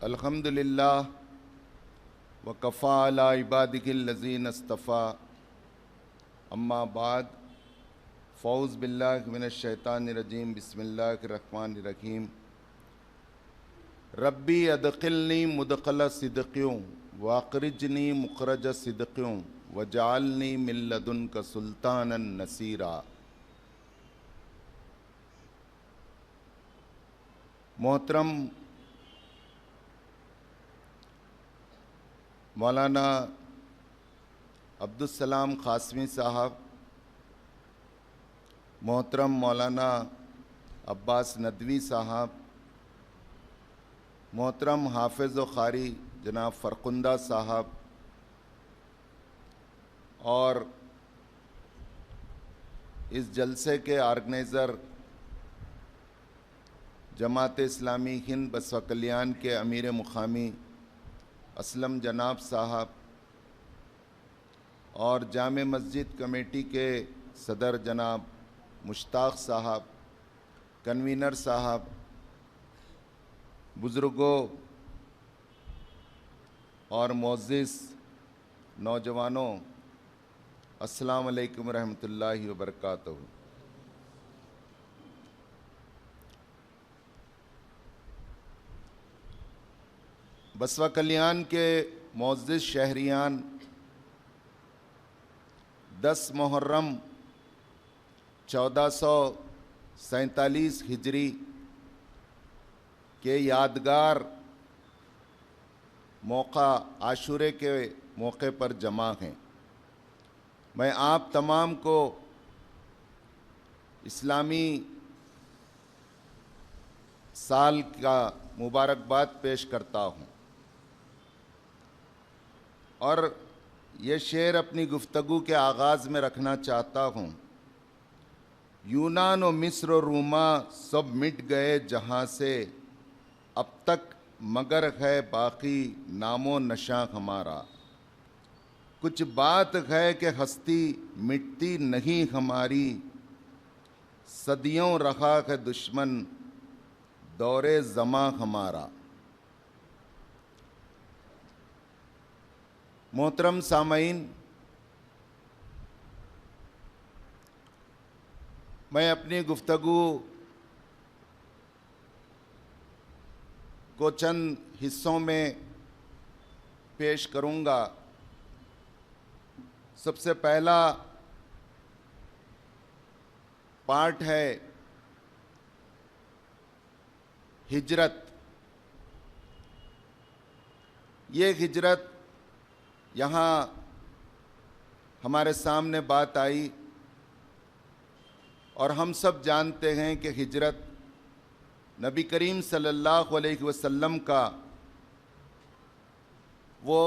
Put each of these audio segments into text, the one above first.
अल्हम्दुलिल्लाह व कफ़ा अला इबादिहिल्लज़ीन अस्तफ़ा अम्मा बाद फ़ौज़ बिल्लाहि मिनश्शैतानिर्रजीम बिस्मिल्लाहिर्रहमानिर्रहीम रब्बी अदखिलनी मुदखल सिद्क़ियों वाक़रिजनी मुखरज सिद्क़ियों वजालनी मिन लदुनक सुल्तानन नसीरा। मोहतरम मौलाना अब्दुस्सलाम क़ासमी साहब, मोहतरम मौलाना अब्बास नदवी साहब, मोहतरम हाफिज़ व क़ारी जनाब फ़रखुंदा साहब और इस जलसे के ऑर्गेनाइज़र जमात इस्लामी हिंद बसवा कल्याण के अमीर मुक़ामी असलम जनाब साहब और जामे मस्जिद कमेटी के सदर जनाब मुश्ताक़ साहब, कन्वीनर साहब, बुज़ुर्गों और मोअज़्ज़िज़ नौजवानों, अस्सलामु अलैकुम रहमतुल्लाहि व बरकातहू। बसवा कल्याण के मोअज़्ज़िज़ शहरियान 10 मुहर्रम 1447 हिजरी के यादगार मौका आशूरे के मौके पर जमा हैं। मैं आप तमाम को इस्लामी साल का मुबारकबाद पेश करता हूँ और ये शेर अपनी गुफ्तगू के आगाज़ में रखना चाहता हूँ। यूनान व मिस्र व रूमा सब मिट गए जहाँ से, अब तक मगर है बाकी नामो नशा हमारा। कुछ बात है कि हस्ती मिटती नहीं हमारी, सदियों रहा है दुश्मन दौरे ज़मा हमारा। मोहतरम सामईन, मैं अपनी गुफ्तगू को चंद हिस्सों में पेश करूंगा। सबसे पहला पार्ट है हिजरत। ये हिजरत यहाँ हमारे सामने बात आई और हम सब जानते हैं कि हिजरत नबी करीम सल्लल्लाहु अलैहि वसल्लम का वो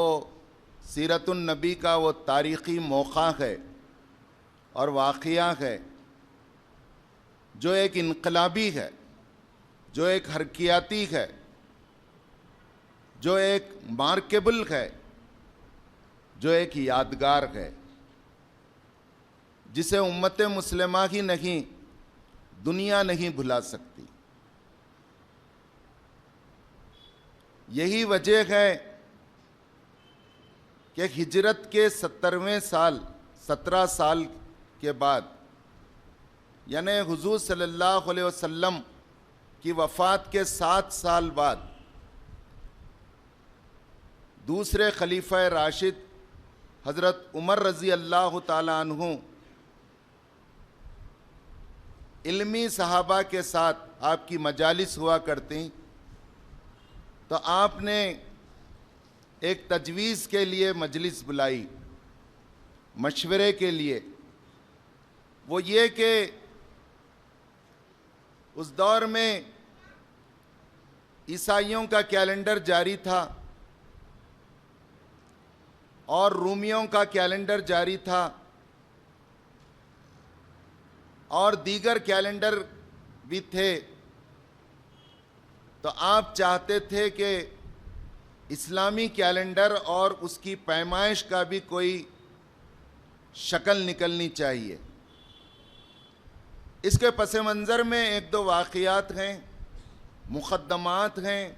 सीरतुन नबी का वो तारीख़ी मौक़ा है और वाक़या है जो एक इनकलाबी है, जो एक हरकियाती है, जो एक मार्केबल है, जो एक यादगार है, जिसे उम्मत मुस्लिमा ही नहीं दुनिया नहीं भुला सकती। यही वजह है कि हिजरत के 17 साल के बाद, यानी हुजूर सल्लल्लाहु अलैहि वसल्लम की वफ़ात के 7 साल बाद, दूसरे खलीफा राशिद हज़रत उमर रज़ी अल्लाह ताला अन्हु इल्मी सहाबा के साथ आपकी मजालिस हुआ करती, तो आपने एक तजवीज़ के लिए मजलिस बुलाई, मशवरे के लिए। वो ये कि उस दौर में ईसाइयों का कैलेंडर जारी था और रूमियों का कैलेंडर जारी था और दीगर कैलेंडर भी थे। तो आप चाहते थे कि इस्लामी कैलेंडर और उसकी पैमाइश का भी कोई शक्ल निकलनी चाहिए। इसके पस मंज़र में एक दो वाक़यात हैं, मुक़द्दमात हैं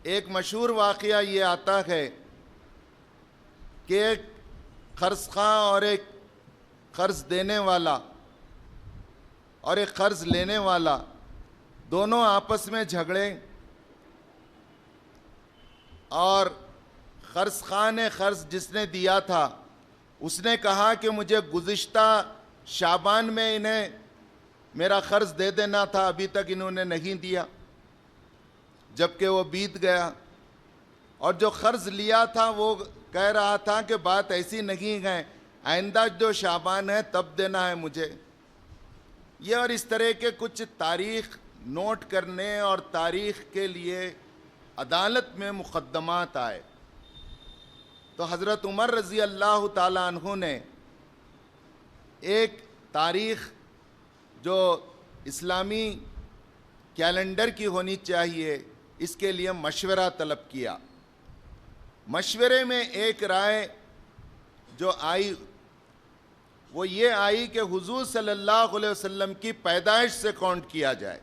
एक मशहूर वाक़या ये आता है कि एक क़र्ज़ख़्वाह और एक क़र्ज़ देने वाला और एक क़र्ज़ लेने वाला दोनों आपस में झगड़े और क़र्ज़ख़्वाह ने क़र्ज़ जिसने दिया था उसने कहा कि मुझे गुज़िश्ता शाबान में इन्हें मेरा क़र्ज़ दे देना था, अभी तक इन्होंने नहीं दिया, जबकि वो बीत गया। और जो क़र्ज़ लिया था वो कह रहा था कि बात ऐसी नहीं है, आइंदा जो शाबान है तब देना है मुझे। ये और इस तरह के कुछ तारीख़ नोट करने और तारीख़ के लिए अदालत में मुक़द्दमात आए तो हज़रत उमर रज़ी अल्लाह ताला अन्हु ने एक तारीख़ जो इस्लामी कैलेंडर की होनी चाहिए इसके लिए मशवरा तलब किया। मशवरे में एक राय जो आई वो ये आई कि हुजूर सल्लल्लाहु अलैहि वसल्लम की पैदाइश से काउंट किया जाए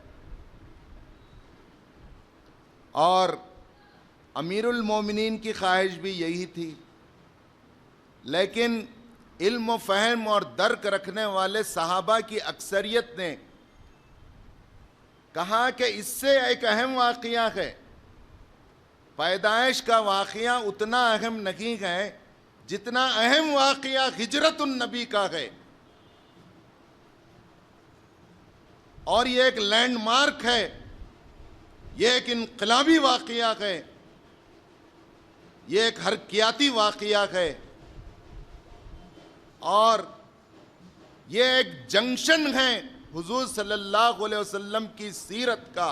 और अमीरुल मोमिनीन की ख्वाहिश भी यही थी, लेकिन इल्म फ़हम और दर्क रखने वाले सहाबा की अक्सरियत ने कहा कि इससे एक अहम वाक़या है, पैदाइश का वाक़या उतना अहम नहीं है जितना अहम वाक़या हिजरतुन नबी का है। और ये एक लैंडमार्क है, ये एक इनकलाबी वाक़या है, ये एक हरकियाती वाक़या है और ये एक जंक्शन है हुजूर सल्लल्लाहु अलैहि वसल्लम की सीरत का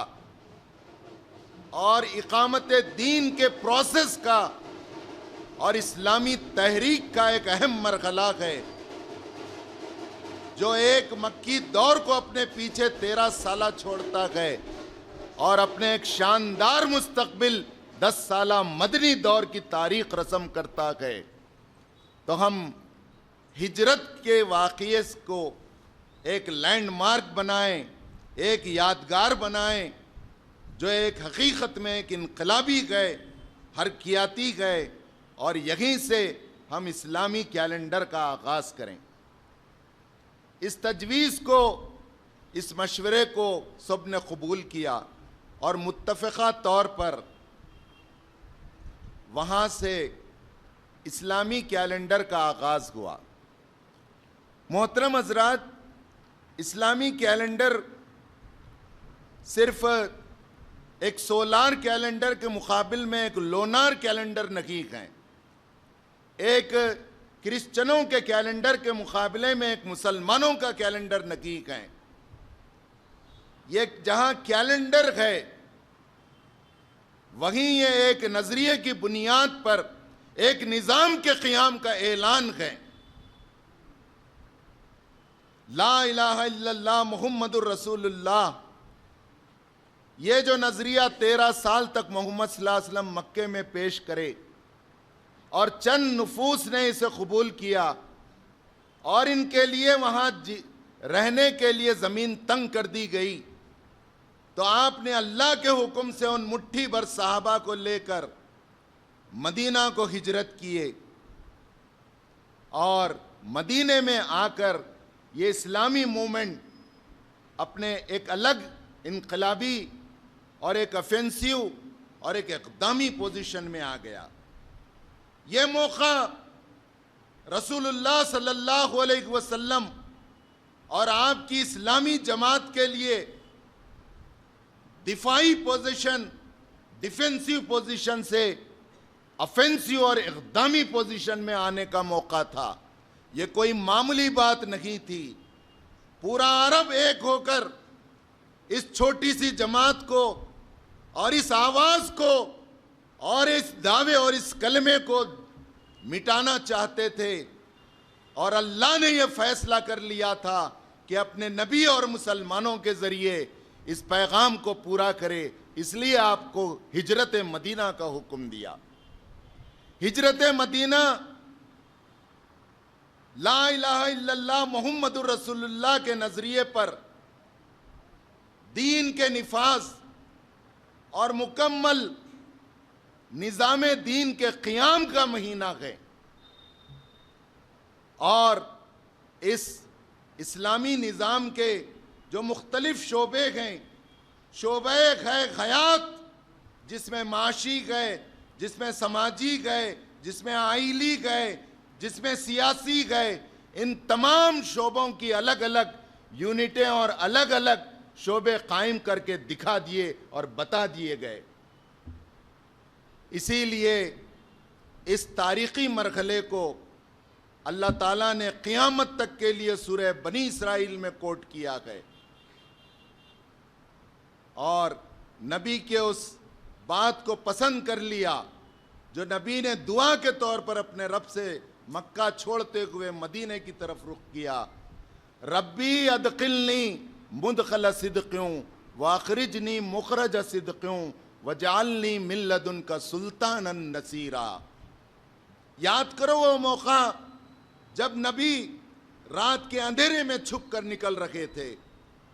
और इकामत दीन के प्रोसेस का और इस्लामी तहरीक का एक अहम मरहला है जो एक मक्की दौर को अपने पीछे 13 साल छोड़ता है और अपने एक शानदार मुस्तकबिल 10 साल मदनी दौर की तारीख रस्म करता है। तो हम हिजरत के वाक़ये को एक लैंडमार्क बनाएं, एक यादगार बनाएं जो एक हकीकत में एक इनकलाबी गए, हरकियाती गए और यहीं से हम इस्लामी कैलेंडर का आगाज़ करें। इस तजवीज़ को, इस मशवरे को सब ने कबूल किया और मुत्तफ़िक़ा तौर पर वहाँ से इस्लामी कैलेंडर का आगाज़ हुआ। मोहतरम हज़रात, इस्लामी कैलेंडर सिर्फ एक सोलार कैलेंडर के मुकाबिल में एक लोनार कैलेंडर नहीं है, एक क्रिश्चनों के कैलेंडर के मुकाबले में एक मुसलमानों का कैलेंडर नहीं है। ये जहाँ कैलेंडर है वहीं ये एक नज़रिए की बुनियाद पर एक निज़ाम के क़ियाम का ऐलान है। ला इलाहा इल्लल्लाह मुहम्मदुर रसूलुल्लाह, ये जो नज़रिया 13 साल तक मोहम्मद सल्लल्लाहु अलैहि वसल्लम मक्के में पेश करे और चंद नफूस ने इसे कबूल किया और इनके लिए वहाँ रहने के लिए ज़मीन तंग कर दी गई, तो आपने अल्लाह के हुक्म से उन मुट्ठी भर सहाबा को लेकर मदीना को हिजरत किए और मदीने में आकर ये इस्लामी मूवमेंट अपने एक अलग इनकलाबी और एक ऑफेंसिव और एक इक़दामी पोजीशन में आ गया। ये मौका रसूलुल्लाह सल्लल्लाहु अलैहि वसल्लम और आपकी इस्लामी जमात के लिए दिफाई पोजीशन, डिफेंसिव पोजीशन से ऑफेंसिव और इक़दामी पोजीशन में आने का मौका था। ये कोई मामूली बात नहीं थी। पूरा अरब एक होकर इस छोटी सी जमात को और इस आवाज़ को और इस दावे और इस कलमे को मिटाना चाहते थे और अल्लाह ने यह फैसला कर लिया था कि अपने नबी और मुसलमानों के ज़रिए इस पैगाम को पूरा करे, इसलिए आपको हिजरत मदीना का हुक्म दिया। हिजरत मदीना ला इलाहा इल्लल्लाह मुहम्मदुर रसूलुल्लाह के नज़रिए पर दीन के निफाज और मुकम्मल निज़ाम दीन के क़ियाम का महीना है और इस इस्लामी निज़ाम के जो मुख्तलिफ शोबे हैं, शोबे है हयात जिसमें माशी गए, जिसमें समाजी गए, जिसमें आइली गए, जिसमें सियासी गए, इन तमाम शोबों की अलग अलग यूनिटें और अलग अलग शोबे कायम करके दिखा दिए और बता दिए गए। इसीलिए इस तारीख़ी मरहले को अल्लाह ताला ने क़ियामत तक के लिए सूरह बनी इसराइल में कोट किया है और नबी के उस बात को पसंद कर लिया जो नबी ने दुआ के तौर पर अपने रब से मक्का छोड़ते हुए मदीने की तरफ रुख किया। रब्बी अदखिलनी मुदखल सिद्क़ियों वाखरिजनी मुखरज सिद्क़ियों वजालनी मिन लदुनका सुल्तानन नसीरा। याद करो वो मौका जब नबी रात के अंधेरे में छुप कर निकल रहे थे।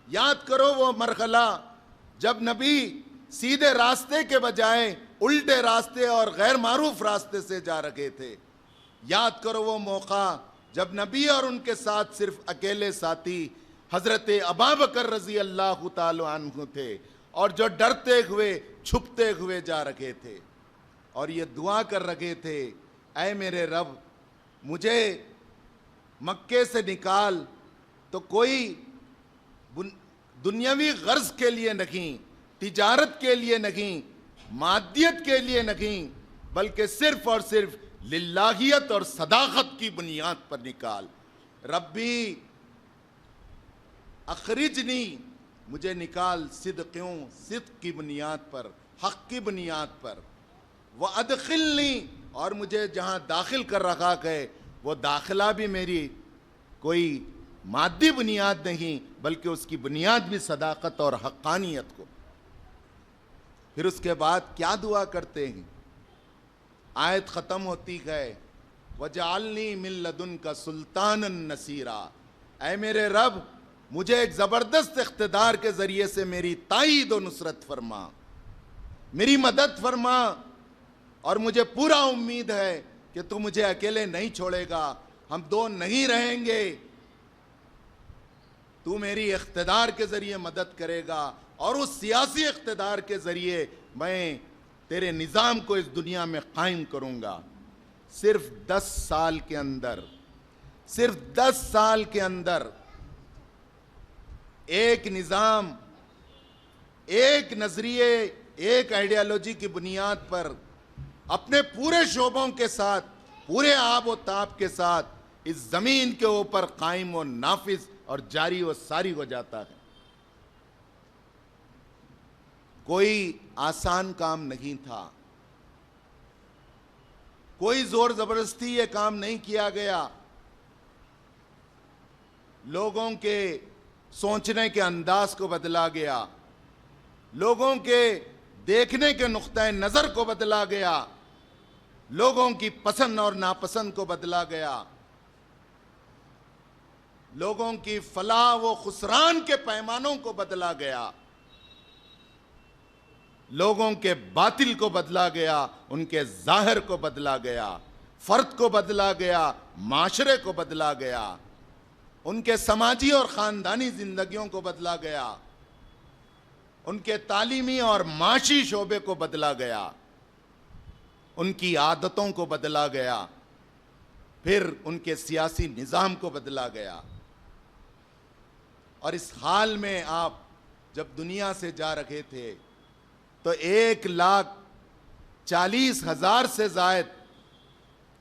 याद करो वो मरहला जब नबी सीधे रास्ते के बजाय उल्टे रास्ते और गैर मारूफ रास्ते से जा रहे थे। याद करो वो मौका जब नबी और उनके साथ सिर्फ अकेले साथी हजरत अबू बकर रजी अल्लाह ताला अन्हु थे और जो डरते हुए छुपते हुए जा रहे थे और ये दुआ कर रहे थे, ऐ मेरे रब मुझे मक्के से निकाल तो कोई दुनियावी गर्ज के लिए नहीं, तिजारत के लिए नहीं, मादियत के लिए नहीं, बल्कि सिर्फ और सिर्फ लिल्लाहियत और सदाकत की बुनियाद पर निकाल। रब्बी अखरिजनी मुझे निकाल सिद्क़ों सिद्क़ की बुनियाद पर, हक़ की बुनियाद पर। व अदखिलनी और मुझे जहाँ दाखिल कर रखा है वो दाखिला भी मेरी कोई मादी बुनियाद नहीं बल्कि उसकी बुनियाद भी सदाकत और हक़ानियत को। फिर उसके बाद क्या दुआ करते हैं? आयत ख़त्म होती है वजालनी मिन लदुनका सुल्तानन नसीरा। ऐ मेरे रब मुझे एक ज़बरदस्त इख्तिदार के ज़रिए से मेरी ताईद व नुसरत फरमा, मेरी मदद फरमा और मुझे पूरा उम्मीद है कि तू मुझे अकेले नहीं छोड़ेगा, हम दो नहीं रहेंगे, तू मेरी इख्तिदार के ज़रिए मदद करेगा और उस सियासी इख्तिदार के ज़रिए मैं तेरे निज़ाम को इस दुनिया में कायम करूँगा। सिर्फ 10 साल के अंदर, सिर्फ 10 साल के अंदर एक निज़ाम, एक नज़रिए, एक आइडियालॉजी की बुनियाद पर अपने पूरे शोबों के साथ, पूरे आब व ताब के साथ इस ज़मीन के ऊपर कायम व नाफिज और जारी व सारी हो जाता है। कोई आसान काम नहीं था, कोई जोर जबरदस्ती ये काम नहीं किया गया। लोगों के सोचने के अंदाज को बदला गया, लोगों के देखने के नुक्ता नज़र को बदला गया, लोगों की पसंद और नापसंद को बदला गया, लोगों की फलाह व खुसरान के पैमानों को बदला गया, लोगों के बातिल को बदला गया, उनके जाहिर को बदला गया, फर्द को बदला गया, माशरे को बदला गया, उनके समाजी और ख़ानदानी ज़िंदगियों को बदला गया, उनके तालीमी और माशी शोबे को बदला गया, उनकी आदतों को बदला गया, फिर उनके सियासी निज़ाम को बदला गया। और इस हाल में आप जब दुनिया से जा रहे थे तो 1,40,000 से ज़ायद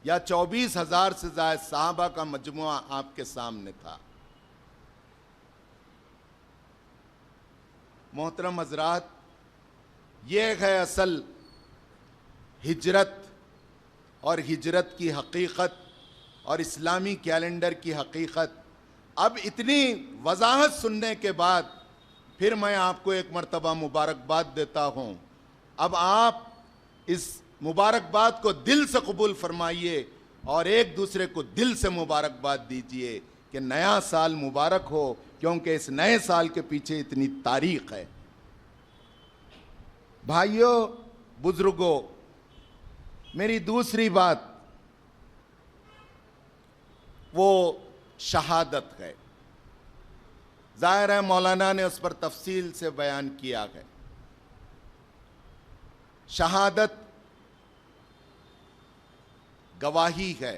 या 24,000 से ज़ायद सहाबा का मजमुआ आपके सामने था। मोहतरम हज़रात, ये है असल हिजरत और हिजरत की हकीकत और इस्लामी कैलेंडर की हकीकत। अब इतनी वजाहत सुनने के बाद फिर मैं आपको एक मर्तबा मुबारकबाद देता हूँ। अब आप इस मुबारकबाद को दिल से कबूल फरमाइए और एक दूसरे को दिल से मुबारकबाद दीजिए कि नया साल मुबारक हो, क्योंकि इस नए साल के पीछे इतनी तारीख है। भाइयों, बुजुर्गों, मेरी दूसरी बात वो शहादत है। जाहिर है मौलाना ने उस पर तफसील से बयान किया है। शहादत गवाही है,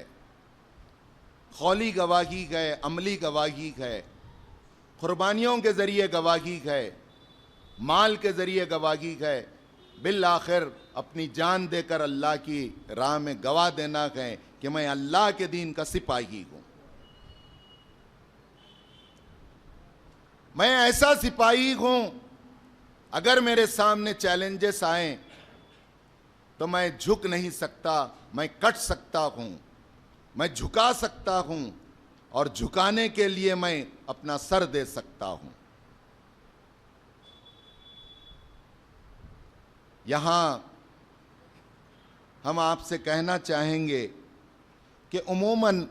खौली गवाही है, अमली गवाही है, कुर्बानियों के ज़रिए गवाही है, माल के ज़रिए गवाही है, बिल आखिर अपनी जान देकर अल्लाह की राह में गवाह देना है कि मैं अल्लाह के दीन का सिपाही हूं। मैं ऐसा सिपाही हूं, अगर मेरे सामने चैलेंजेस आए तो मैं झुक नहीं सकता, मैं कट सकता हूं, मैं झुका सकता हूं और झुकाने के लिए मैं अपना सर दे सकता हूं। यहां हम आपसे कहना चाहेंगे कि उमूमन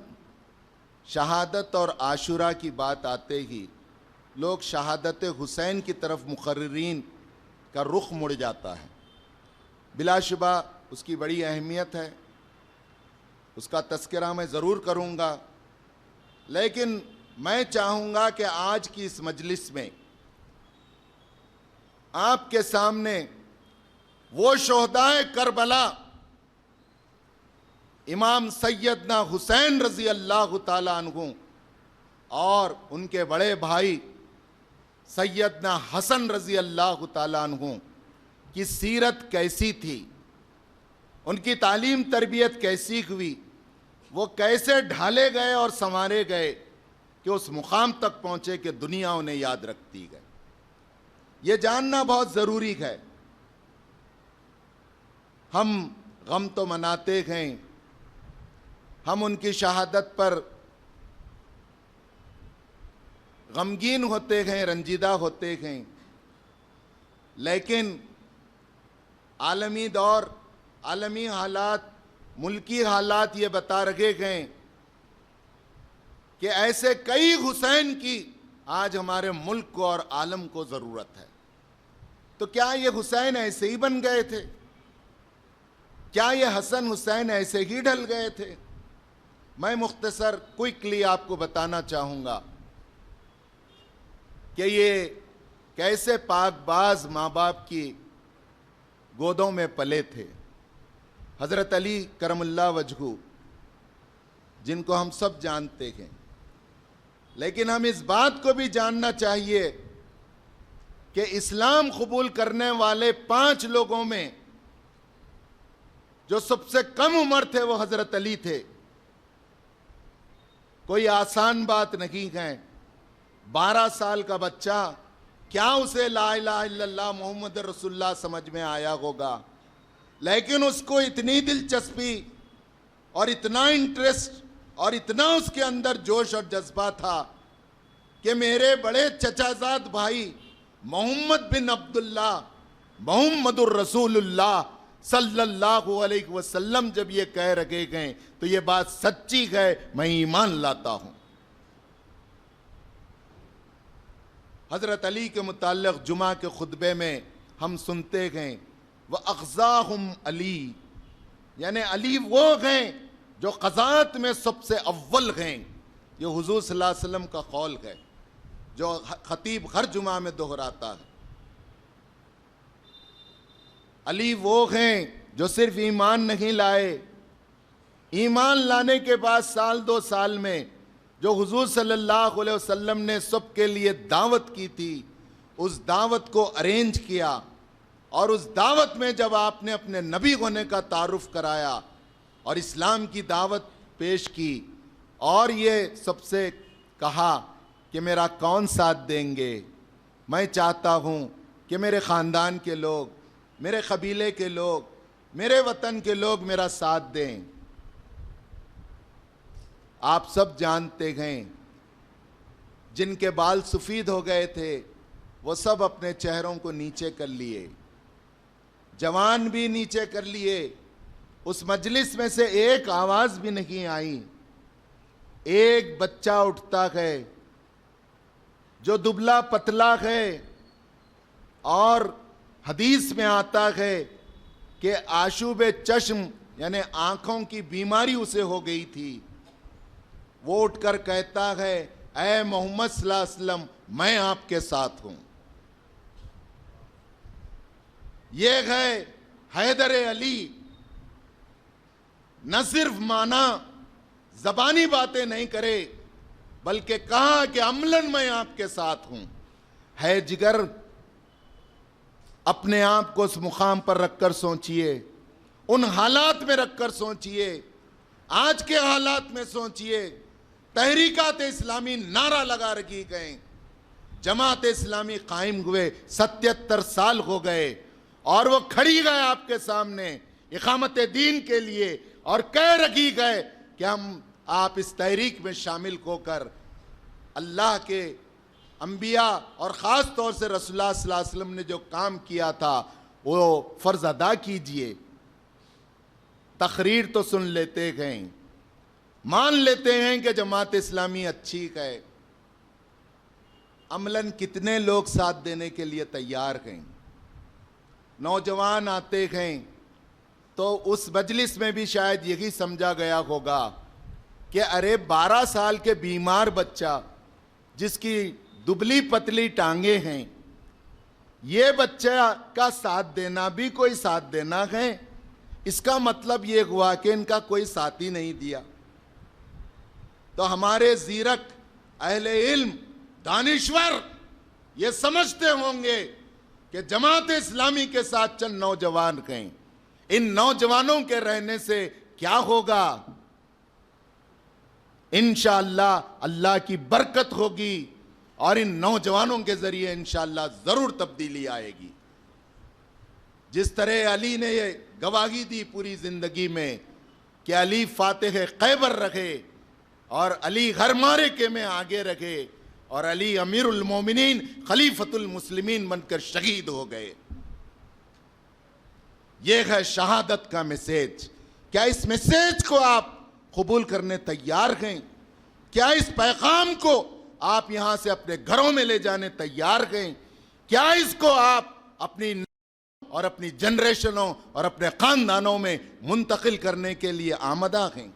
शहादत और आशुरा की बात आते ही लोग शहादत हुसैन की तरफ मुकर्रिरीन का रुख मुड़ जाता है। बिलाशुबा उसकी बड़ी अहमियत है, उसका तस्करा मैं ज़रूर करूँगा, लेकिन मैं चाहूँगा कि आज की इस मजलिस में आपके सामने वो शोहदाए करबला इमाम सैयदना हुसैन रज़ी अल्लाह ताला अन्हु और उनके बड़े भाई सैयदना हसन रज़ी अल्लाह ताला अन्हु की सीरत कैसी थी, उनकी तालीम तरबियत कैसी हुई, वो कैसे ढाले गए और संवारे गए कि उस मुकाम तक पहुँचे कि दुनिया उन्हें याद रखती है। ये जानना बहुत ज़रूरी है। हम गम तो मनाते हैं, हम उनकी शहादत पर गमगीन होते हैं, रंजीदा होते हैं, लेकिन आलमी दौर, आलमी हालात, मुल्की हालात ये बता रहे हैं कि ऐसे कई हुसैन की आज हमारे मुल्क को और आलम को ज़रूरत है। तो क्या ये हुसैन ऐसे ही बन गए थे? क्या ये हसन हुसैन ऐसे ही ढल गए थे? मैं मुख्तसर क्विकली आपको बताना चाहूँगा कि ये कैसे पाकबाज माँ बाप की गोदों में पले थे। हज़रत अली करमुल्लाह वजहू, जिनको हम सब जानते हैं, लेकिन हम इस बात को भी जानना चाहिए कि इस्लाम कबूल करने वाले 5 लोगों में जो सबसे कम उम्र थे वो हज़रत अली थे। कोई आसान बात नहीं है। 12 साल का बच्चा, क्या उसे ला इलाहा इल्लल्लाह मोहम्मद रसूलुल्लाह समझ में आया होगा, लेकिन उसको इतनी दिलचस्पी और इतना इंटरेस्ट और इतना उसके अंदर जोश और जज्बा था कि मेरे बड़े चचाजाद भाई मोहम्मद बिन अब्दुल्ला मोहम्मदुर रसूलुल्लाह सल्लल्लाहु अलैहि वसल्लम जब ये कह रखे गए तो ये बात सच्ची है, मैं ईमान लाता हूं। हज़रत अली के मुताल्लिक़ जुमा के खुतबे में हम सुनते हैं व अग़ज़ाहुम अली, यानी अली वो हैं जो क़ज़ात में सबसे अव्वल हैं। ये हुज़ूर सल्लल्लाहु अलैहि वसल्लम का कौल है जो ख़तीब हर जुमा में दोहराता है। अली वो हैं जो सिर्फ ईमान नहीं लाए, ईमान लाने के बाद साल 2 साल में जो हुजूर सल्लल्लाहु अलैहि वसल्लम ने सबके लिए दावत की थी, उस दावत को अरेंज किया और उस दावत में जब आपने अपने नबी होने का तारुफ कराया और इस्लाम की दावत पेश की और ये सबसे कहा कि मेरा कौन साथ देंगे, मैं चाहता हूँ कि मेरे ख़ानदान के लोग, मेरे कबीले के लोग, मेरे वतन के लोग मेरा साथ दें। आप सब जानते हैं जिनके बाल सफ़ेद हो गए थे वो सब अपने चेहरों को नीचे कर लिए, जवान भी नीचे कर लिए। उस मजलिस में से एक आवाज़ भी नहीं आई। एक बच्चा उठता है जो दुबला पतला है और हदीस में आता है कि आशूब चश्म यानी आंखों की बीमारी उसे हो गई थी। वो उठकर कहता है, ऐ मोहम्मद सल्लल्लाहु अलैहि वसल्लम, मैं आपके साथ हूं। ये है हैदर अली। न सिर्फ माना, जबानी बातें नहीं करे, बल्कि कहा कि अमलन मैं आपके साथ हूं। है जिगर, अपने आप को उस मुकाम पर रखकर सोचिए, उन हालात में रखकर सोचिए, आज के हालात में सोचिए। तहरीकात इस्लामी नारा लगा रखी गए, जमात इस्लामी कायम हुए 77 साल हो गए, और वो खड़ी गए आपके सामने इकामत दीन के लिए, और कह रखी गए कि हम आप इस तहरीक में शामिल होकर अल्लाह के अंबिया और ख़ास तौर से रसूलुल्लाह सल्लल्लाहु अलैहि वसल्लम ने जो काम किया था वो फ़र्ज अदा कीजिए। तकरीर तो सुन लेते हैं, मान लेते हैं कि जमात इस्लामी अच्छी है, अमलन कितने लोग साथ देने के लिए तैयार हैं? नौजवान आते हैं तो उस मजलिस में भी शायद यही समझा गया होगा कि अरे 12 साल के बीमार बच्चा जिसकी दुबली पतली टांगे हैं, ये बच्चा का साथ देना भी कोई साथ देना है? इसका मतलब ये हुआ कि इनका कोई साथी नहीं दिया। तो हमारे जीरक अहले इल्म दानिश्वर ये समझते होंगे कि जमात इस्लामी के साथ चंद नौजवान हैं, इन नौजवानों के रहने से क्या होगा? इंशाअल्लाह अल्लाह की बरकत होगी और इन नौजवानों के जरिए इंशाअल्लाह जरूर तब्दीली आएगी। जिस तरह अली ने ये गवाही दी पूरी जिंदगी में कि अली फातिह खैबर रखे और अली हर मारके में आगे रखे, और अली अमीरुल मोमिनीन खलीफतुल मुस्लिमीन बनकर शहीद हो गए। यह है शहादत का मैसेज। क्या इस मैसेज को आप कबूल करने तैयार हैं? क्या इस पैगाम को आप यहां से अपने घरों में ले जाने तैयार हैं? क्या इसको आप अपनी और अपनी जनरेशनों और अपने खानदानों में मुंतकिल करने के लिए आमदा हैं?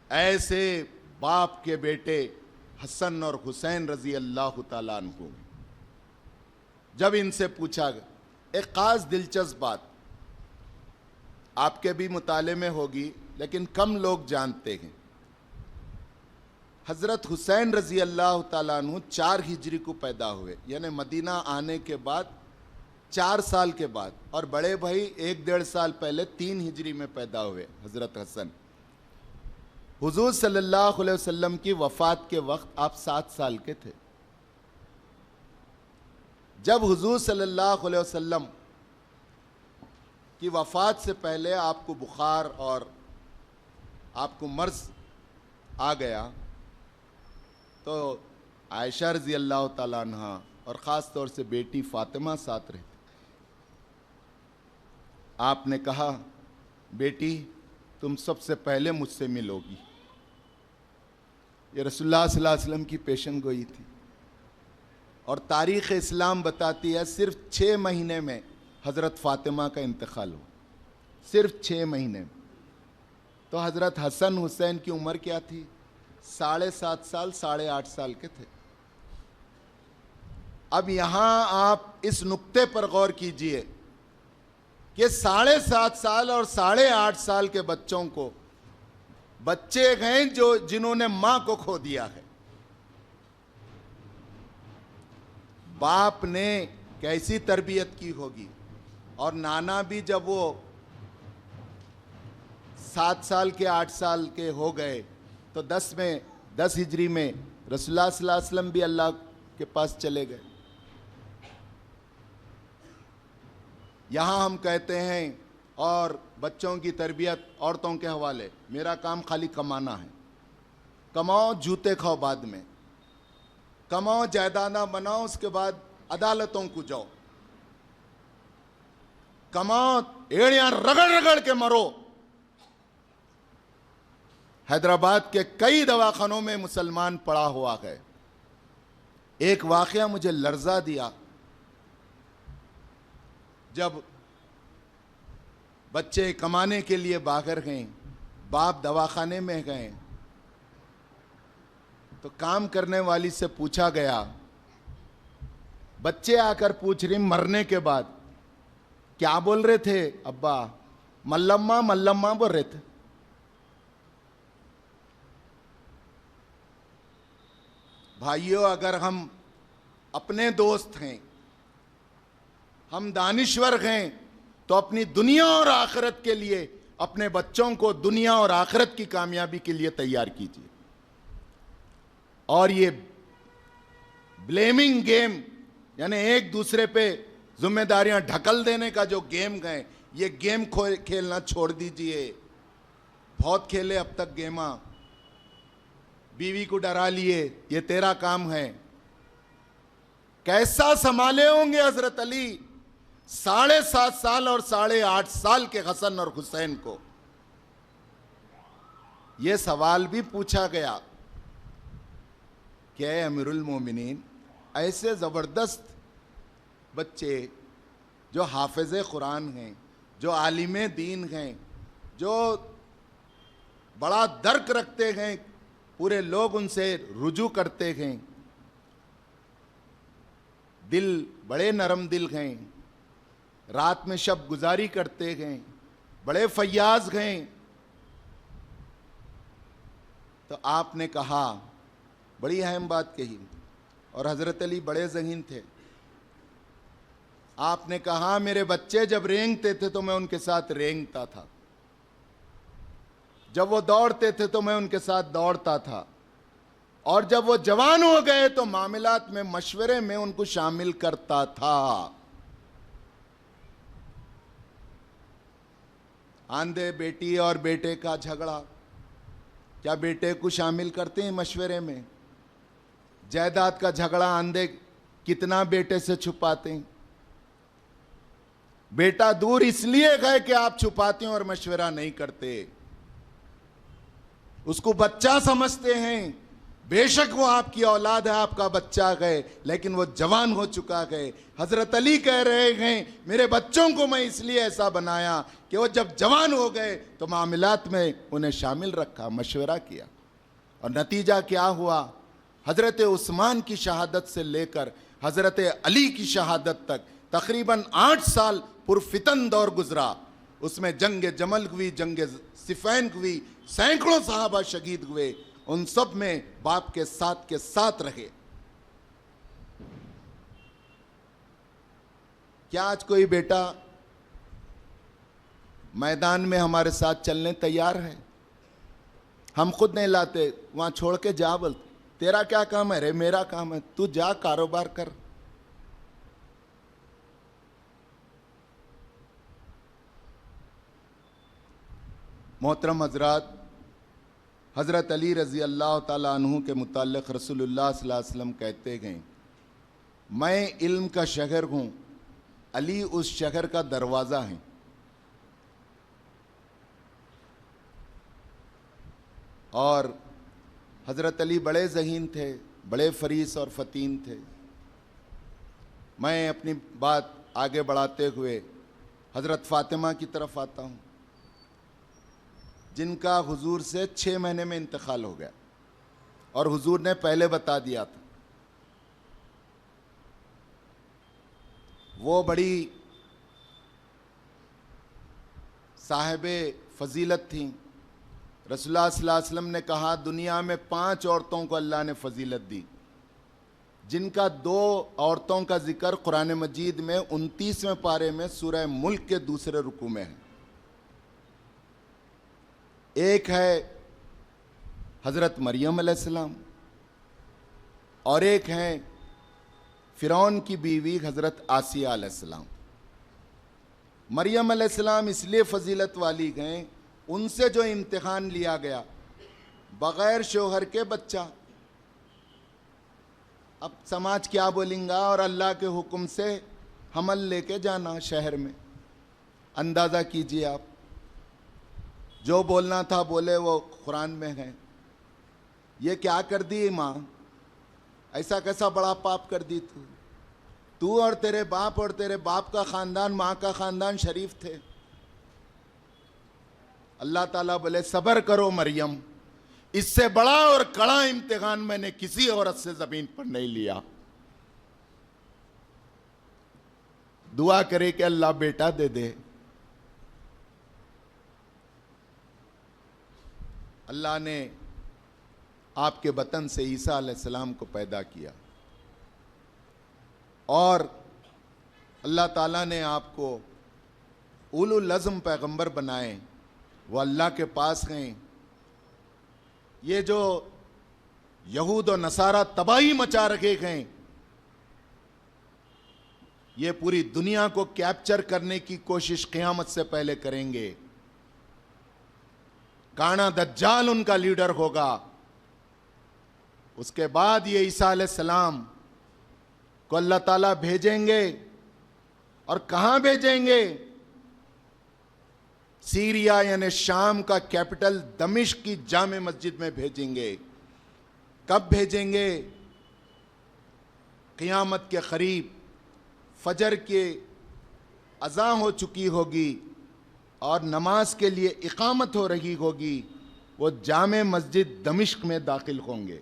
ऐसे बाप के बेटे हसन और हुसैन रजी अल्लाह तआला अन्हु, जब इनसे पूछा गया, एक खास दिलचस्प बात आपके भी मुताले में होगी लेकिन कम लोग जानते हैं। हजरत हुसैन रजी अल्लाह तआला अन्हु 4 हिजरी को पैदा हुए, यानी मदीना आने के बाद 4 साल के बाद, और बड़े भाई 1-1.5 साल पहले 3 हिजरी में पैदा हुए हजरत हसन। हुजूर सल्लल्लाहु अलैहि वसल्लम की वफ़ात के वक्त आप 7 साल के थे। जब हुजूर सल्लल्लाहु अलैहि वसल्लम की वफ़ात से पहले आपको बुखार और आपको मर्ज आ गया तो आयशा रज़ी अल्लाह ताला अन्हा और ख़ास तौर से बेटी फ़ातिमा साथ रहती। आपने कहा, बेटी तुम सबसे पहले मुझसे मिलोगी। ये रसूलुल्लाह सल्लल्लाहु अलैहि वसल्लम की पेशन गोई थी, और तारीख़ इस्लाम बताती है सिर्फ 6 महीने में हज़रत फ़ातिमा का इंतकाल हुआ, सिर्फ 6 महीने में। तो हज़रत हसन हुसैन की उम्र क्या थी? 7.5 साल 8.5 साल के थे। अब यहाँ आप इस नुक्ते पर गौर कीजिए कि 7.5 साल और 8.5 साल के बच्चों को, बच्चे हैं जो जिन्होंने मां को खो दिया है, बाप ने कैसी तरबियत की होगी। और नाना भी जब वो 7 साल के 8 साल के हो गए तो 10 हिजरी में रसूलुल्लाह सल्लल्लाहु अलैहि वसल्लम भी अल्लाह के पास चले गए। यहाँ हम कहते हैं और बच्चों की तरबियत औरतों के हवाले, मेरा काम खाली कमाना है। कमाओ, जूते खाओ, बाद में कमाओ, जायदादा बनाओ, उसके बाद अदालतों को जाओ, कमाओ, एड़ियां रगड़ रगड़ के मरो। हैदराबाद के कई दवाखानों में मुसलमान पड़ा हुआ है। एक वाकया मुझे लर्जा दिया। जब बच्चे कमाने के लिए बाहर गए, बाप दवाखाने में गए, तो काम करने वाली से पूछा गया, बच्चे आकर पूछ रहे मरने के बाद क्या बोल रहे थे अब्बा? मल्लम्मा मल्लम्मा बोल रहे थे। भाइयों, अगर हम अपने दोस्त हैं, हम दानिश्वर हैं, तो अपनी दुनिया और आखिरत के लिए अपने बच्चों को दुनिया और आखिरत की कामयाबी के लिए तैयार कीजिए। और ये ब्लेमिंग गेम, यानी एक दूसरे पे जिम्मेदारियां ढकल देने का जो गेम गए, ये गेम खेलना छोड़ दीजिए। बहुत खेले अब तक गेमा, बीवी को डरा लिए, ये तेरा काम है। कैसा संभाले होंगे हजरत अली 7.5 साल और 8.5 साल के हसन और हुसैन को। यह सवाल भी पूछा गया कि अमीरुल मोमिनीन, ऐसे जबरदस्त बच्चे जो हाफिज कुरान हैं, जो आलिम दीन हैं, जो बड़ा दर्क रखते हैं, पूरे लोग उनसे रुजू करते हैं, दिल बड़े नरम दिल हैं, रात में शब गुजारी करते हैं, बड़े फयाज हैं, तो आपने कहा, बड़ी अहम बात कही, और हजरत अली बड़े ज़हीन थे। आपने कहा, मेरे बच्चे जब रेंगते थे तो मैं उनके साथ रेंगता था, जब वो दौड़ते थे तो मैं उनके साथ दौड़ता था, और जब वो जवान हो गए तो मामलात में, मशवरे में उनको शामिल करता था। आंधे बेटी और बेटे का झगड़ा, क्या बेटे को शामिल करते हैं मशवरे में? जायदाद का झगड़ा आंधे कितना बेटे से छुपाते हैं? बेटा दूर इसलिए गए कि आप छुपाते हैं और मशवरा नहीं करते। उसको बच्चा समझते हैं, बेशक वो आपकी औलाद है, आपका बच्चा गए, लेकिन वो जवान हो चुका है। हजरत अली कह रहे हैं, मेरे बच्चों को मैं इसलिए ऐसा बनाया कि वो जब जवान हो गए तो मामलात में उन्हें शामिल रखा, मशवरा किया, और नतीजा क्या हुआ? हजरत उस्मान की शहादत से लेकर हजरत अली की शहादत तक तकरीबन 8 साल पुरफितन दौर गुजरा। उसमें जंग जमल हुई, जंग सिफैन हुई, सैकड़ों साहबा शहीद हुए, उन सब में बाप के साथ रहे। क्या आज कोई बेटा मैदान में हमारे साथ चलने तैयार है? हम खुद नहीं लाते, वहां छोड़ के जा, बोल तेरा क्या काम है रे? मेरा काम है, तू जा कारोबार कर। मोहतरम हजरात, हज़रत अली रज़ी अल्लाह ताला अन्हु के मुताल्लिक़ रसूलुल्लाह सल्लल्लाहु अलैहि वसल्लम कहते हैं, मैं इल्म का शहर हूँ, अली उस शहर का दरवाज़ा है। और हज़रत अली बड़े ज़हीन थे, बड़े फरीस और फ़तीन थे। मैं अपनी बात आगे बढ़ाते हुए हज़रत फ़ातिमा की तरफ आता हूँ, जिनका हुजूर से 6 महीने में इंतकाल हो गया, और हुजूर ने पहले बता दिया था। वो बड़ी साहिबे फजीलत थी। रसूलुल्लाह सल्लल्लाहु अलैहि वसल्लम ने कहा, दुनिया में 5 औरतों को अल्लाह ने फजीलत दी, जिनका 2 औरतों का जिक्र कुरान मजीद में 29वें पारे में सूरह मुल्क के दूसरे रुकू में है। एक है हज़रत मरियम अलैहिस्सलाम, और एक है फ़िरौन की बीवी हज़रत आसिया अलैहिस्सलाम। मरियम अलैहिस्सलाम इसलिए फजीलत वाली गए, उनसे जो इम्तिहान लिया गया, बग़ैर शोहर के बच्चा। अब समाज क्या बोलेंगा, और अल्लाह के हुक्म से हमल लेके जाना शहर में। अंदाज़ा कीजिए आप, जो बोलना था बोले, वो कुरान में है। ये क्या कर दी माँ? ऐसा कैसा बड़ा पाप कर दी तू? तू और तेरे बाप का ख़ानदान, माँ का ख़ानदान शरीफ थे। अल्लाह ताला बोले सब्र करो मरियम, इससे बड़ा और कड़ा इम्तिहान मैंने किसी औरत से ज़मीन पर नहीं लिया। दुआ करे कि अल्लाह बेटा दे दे। अल्लाह ने आपके वतन से ईसा अलैहिस्सलाम को पैदा किया और अल्लाह ताला ने आपको उलुल अज़्म पैगंबर बनाए, वो अल्लाह के पास गए। ये जो यहूद और नसारा तबाही मचा रखे गए, ये पूरी दुनिया को कैप्चर करने की कोशिश क़यामत से पहले करेंगे। काना दज्जाल उनका लीडर होगा। उसके बाद ये ईसा अलैहिस्सलाम को अल्लाह ताला भेजेंगे और कहां भेजेंगे? सीरिया यानी शाम का कैपिटल दमिश्क की जामे मस्जिद में भेजेंगे। कब भेजेंगे? क़यामत के करीब फजर के अज़ान हो चुकी होगी और नमाज के लिए इकामत हो रही होगी, वो जामे मस्जिद दमिश्क में दाखिल होंगे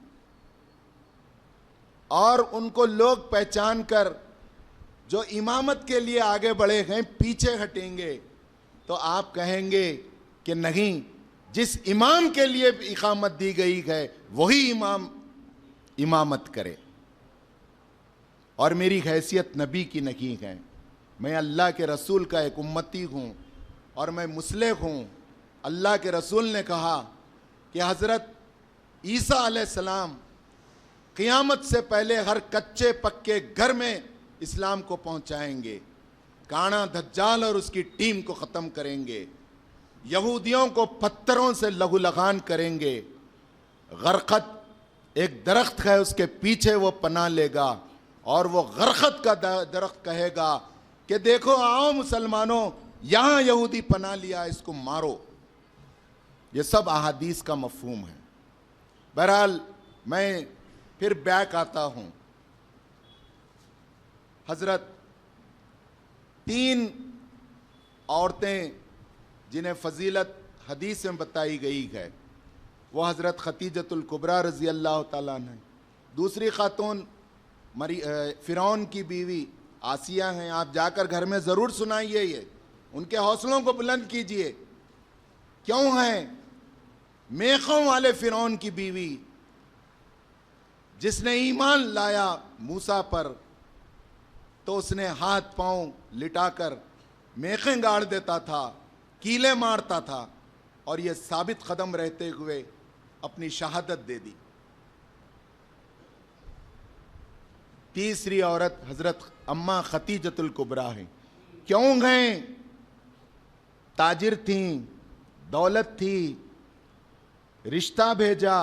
और उनको लोग पहचान कर जो इमामत के लिए आगे बढ़े हैं पीछे हटेंगे। तो आप कहेंगे कि नहीं, जिस इमाम के लिए इकामत दी गई है वही इमाम इमामत करे। और मेरी हैसियत नबी की नहीं है, मैं अल्लाह के रसूल का एक उम्मती हूँ और मैं मुस्लिम हूँ। अल्लाह के रसूल ने कहा कि हज़रत ईसा अलैहिस्सलाम क़यामत से पहले हर कच्चे पक्के घर में इस्लाम को पहुँचाएंगे, काना दज्जाल और उसकी टीम को ख़त्म करेंगे, यहूदियों को पत्थरों से लहूलुहान करेंगे। गरखत एक दरख्त है, उसके पीछे वो पनाह लेगा और वो गरखत का दरख्त कहेगा कि देखो आओ मुसलमानों, यहाँ यहूदी पनाह लिया, इसको मारो। ये सब अहादीस का मफ़हूम है। बहरहाल मैं फिर बैक आता हूँ। हज़रत 3 औरतें जिन्हें फ़जीलत हदीस में बताई गई है, वो हज़रत खतीजतुल कुबरा रज़ी अल्लाह ताला अन्हा, दूसरी खातून फ़िरौन की बीवी आसिया हैं। आप जाकर घर में ज़रूर सुनाइए, ये उनके हौसलों को बुलंद कीजिए। क्यों हैं? मेखों वाले फ़िरौन की बीवी जिसने ईमान लाया मूसा पर, तो उसने हाथ पांव लिटाकर मेखें गाड़ देता था, कीले मारता था और ये साबित कदम रहते हुए अपनी शहादत दे दी। तीसरी औरत हज़रत अम्मा खतीजतुल कुबरा है। क्यों गए? ताजिर थी, दौलत थी, रिश्ता भेजा।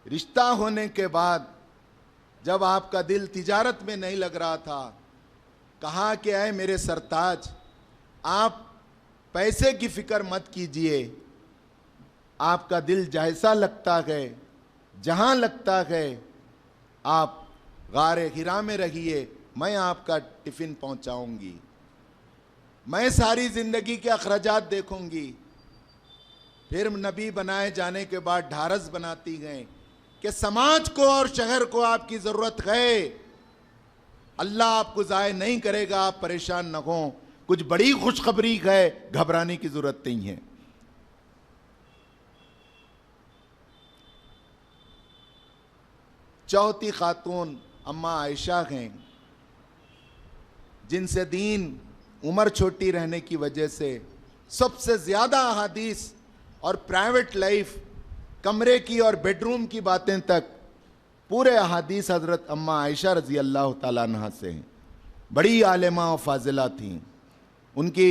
रिश्ता होने के बाद जब आपका दिल तिजारत में नहीं लग रहा था, कहा कि ऐ मेरे सरताज, आप पैसे की फिक्र मत कीजिए, आपका दिल जैसा लगता है, जहाँ लगता है, आप गारे हिरा में रहिए, मैं आपका टिफ़िन पहुँचाऊँगी, मैं सारी ज़िंदगी के अखराजात देखूँगी। फिर नबी बनाए जाने के बाद ढारस बनाती गए कि समाज को और शहर को आपकी ज़रूरत है, अल्लाह आपको ज़ाय नहीं करेगा, आप परेशान न हों, कुछ बड़ी खुशखबरी है, घबराने की ज़रूरत नहीं है। चौथी खातून अम्मा आयशा हैं, जिनसे दीन उम्र छोटी रहने की वजह से सबसे ज़्यादा अहादीस और प्राइवेट लाइफ, कमरे की और बेडरूम की बातें तक पूरे अहादीस हज़रत अम्मा आयशा रज़ी अल्लाह ताला अन्हा से हैं। बड़ी आलिमा और फाजिला थीं। उनकी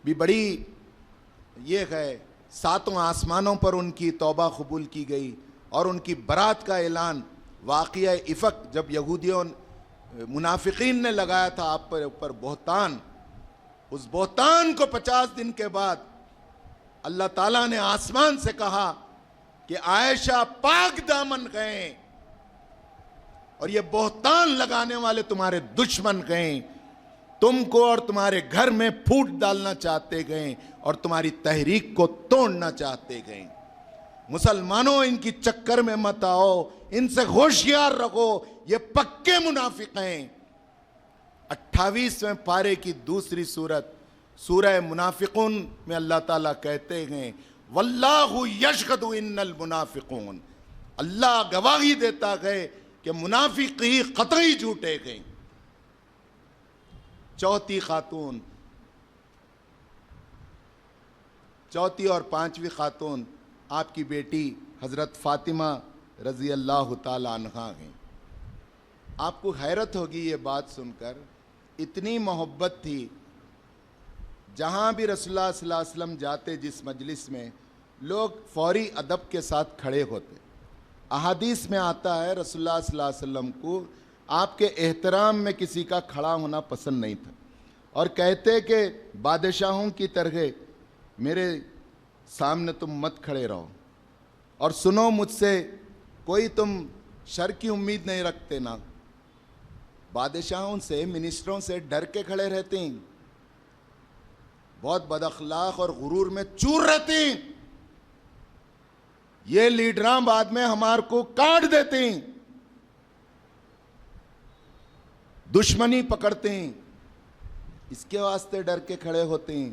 भी बड़ी ये है, 7 आसमानों पर उनकी तौबा कबूल की गई और उनकी बरात का ऐलान वाक़िया इफ़क, जब यहूदियों मुनाफिकीन ने लगाया था आप पर ऊपर बोहतान, उस बोहतान को 50 दिन के बाद अल्लाह ताला ने आसमान से कहा कि आयशा पाक दामन गए, और ये बोहतान लगाने वाले तुम्हारे दुश्मन गए, तुमको और तुम्हारे घर में फूट डालना चाहते गए और तुम्हारी तहरीक को तोड़ना चाहते गए। मुसलमानों, इनकी चक्कर में मत आओ, इनसे होशियार रखो, ये पक्के मुनाफिक हैं। 28वें पारे की दूसरी सूरत सूरह मुनाफिकून में अल्लाह ताला कहते हैं, वल्लाहु यशहदु इन्नल मुनाफिकून, अल्लाह गवाही देता है कि मुनाफिक ही कतई झूठे गए। चौथी खातून, चौथी और पांचवी खातून आपकी बेटी हजरत फातिमा रजी अल्लाह ताला अन्हा हैं। आपको हैरत होगी ये बात सुनकर, इतनी मोहब्बत थी, जहाँ भी रसूलुल्लाह सल्लल्लाहु अलैहि वसल्लम जाते जिस मजलिस में, लोग फौरी अदब के साथ खड़े होते। अहादीस में आता है रसूलुल्लाह सल्लल्लाहु अलैहि वसल्लम को आपके एहतराम में किसी का खड़ा होना पसंद नहीं था, और कहते कि बादशाहों की तरह मेरे सामने तुम मत खड़े रहो, और सुनो मुझसे कोई तुम शर की उम्मीद नहीं रखते ना। बादशाहों से, मिनिस्टरों से डर के खड़े रहते हैं, बहुत बदअखलाक और गुरूर में चूर रहते हैं। ये लीडरां बाद में हमार को काट देते हैं, दुश्मनी पकड़ते हैं, इसके वास्ते डर के खड़े होते हैं।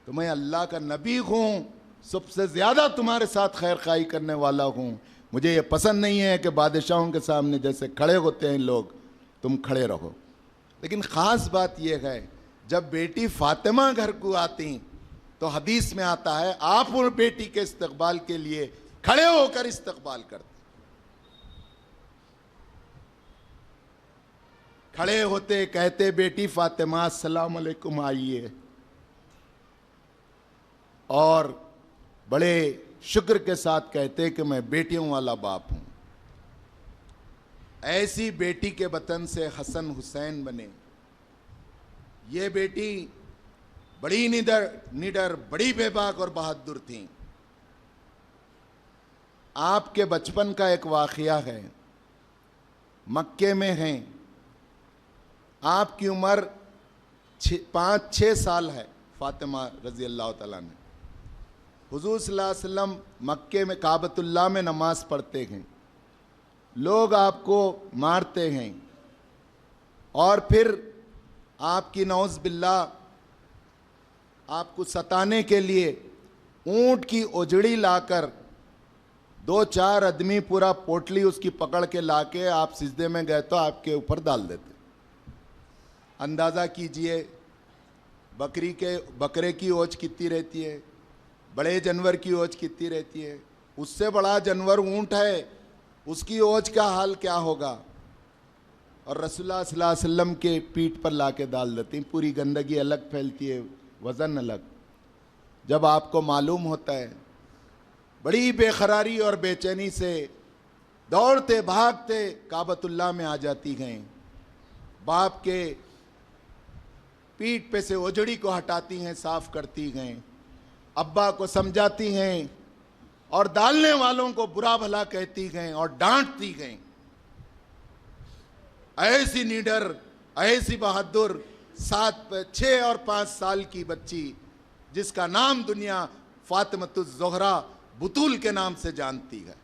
तो मैं अल्लाह का नबी हूं, सबसे ज्यादा तुम्हारे साथ खैर खाई करने वाला हूं। मुझे ये पसंद नहीं है कि बादशाहों के सामने जैसे खड़े होते हैं लोग, तुम खड़े रहो। लेकिन ख़ास बात यह है, जब बेटी फातिमा घर को आती तो हदीस में आता है आप उन बेटी के इस्तकबाल के लिए खड़े होकर इस्तकबाल करते। खड़े होते, कहते बेटी फातिमा अस्सलाम अलैकुम आइए, और बड़े शुक्र के साथ कहते कि मैं बेटियों वाला बाप हूं। ऐसी बेटी के वतन से हसन हुसैन बने। ये बेटी बड़ी निडर, बड़ी बेबाक और बहादुर थी। आपके बचपन का एक वाक़या है, मक्के में हैं, आपकी उम्र 5-6 साल है। फातिमा रजी अल्लाह तआला ने, हुजूर सल्लल्लाहु अलैहि वसल्लम मक्के में काबतुल्लाह में नमाज पढ़ते हैं, लोग आपको मारते हैं, और फिर आपकी नौज़ बिल्लाह आपको सताने के लिए ऊंट की ओजड़ी लाकर 2-4 आदमी पूरा पोटली उसकी पकड़ के लाके आप सिजदे में गए तो आपके ऊपर डाल देते। अंदाज़ा कीजिए बकरे की ओज कितनी रहती है, बड़े जानवर की ओज कितनी रहती है। उससे बड़ा जानवर ऊंट है, उसकी ओज का हाल क्या होगा। और रसूलुल्लाह सल्लल्लाहु अलैहि वसल्लम के पीठ पर लाके डाल देती, पूरी गंदगी अलग फैलती है, वज़न अलग। जब आपको मालूम होता है, बड़ी बेकरारी और बेचैनी से दौड़ते भागते काबतुल्लाह में आ जाती हैं, बाप के पीठ पे से ओजड़ी को हटाती हैं, साफ करती हैं, अब्बा को समझाती हैं, और डालने वालों को बुरा भला कहती हैं और डांटती हैं। ऐसी निडर, ऐसी बहादुर 6 और 5 साल की बच्ची, जिसका नाम दुनिया फातिमतुज़ ज़ोहरा बुतूल के नाम से जानती है,